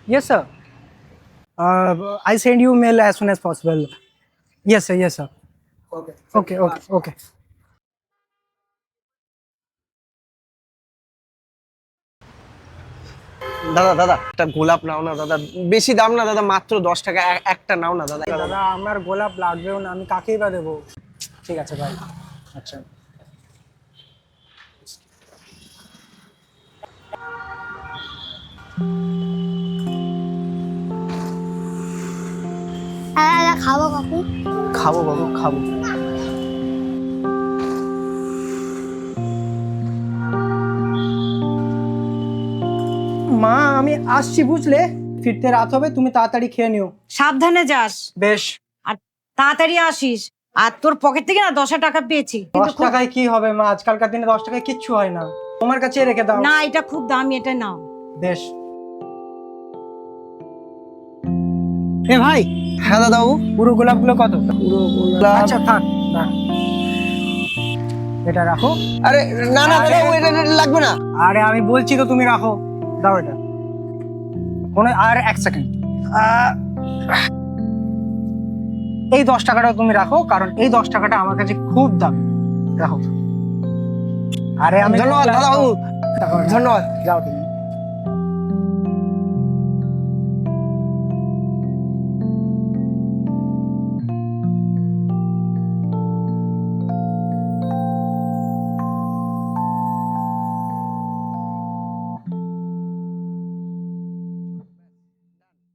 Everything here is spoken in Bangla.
Yes, sir. I send you mail as soon as possible. Yes, sir. Yes, sir. Okay. Okay. দাদা দাদা একটা গোলাপ নাও না দাদা, বেশি দাম না দাদা, মাত্র 10 টাকা, একটা নাও না দাদা। দাদা আমার গোলাপ লাগবেও না, আমি কাকেই বা দেবো। ঠিক আছে ভাই। আচ্ছা। হ্যাঁ খাবো কাকু। খাবো বাবু খাবো। মা আমি আসছি বুঝলে, ফিরতে রাত হবে, তুমি তাড়াতাড়ি খেয়ে নিও। সাবধানে যাস বেশ। আর তাড়াতাড়ি আসিস। আর তোর পকেট থেকে না 10 টাকা পেয়েছি, কিন্তু 10 টাকায় কি হবে মা, আজকালকার দিনে 10 টাকায় কিচ্ছু হয় না, তোমার কাছে রেখে দাও। না, এটা খুব দামি, এটা নাও। বেশ। এ ভাই। হ্যাঁ দাদা বাবু। পুরো গোলাপগুলো কত? পুরো গোলাপ। আচ্ছা থাক থাক। এটা রাখো। আরে না না দাদা বাবু, এটা লাগবে না। আরে আমি বলছি তো, তুমি রাখো, দাও এটা। কোনো আর 1 সেকেন্ড। এই 10 টাকাটাও তুমি রাখো, কারণ এই 10 টাকাটা আমার কাছে খুব দামি। রাখো। আরে আমি ধন্যবাদ দাদা বাবু, ধন্যবাদ। যাও তুমি।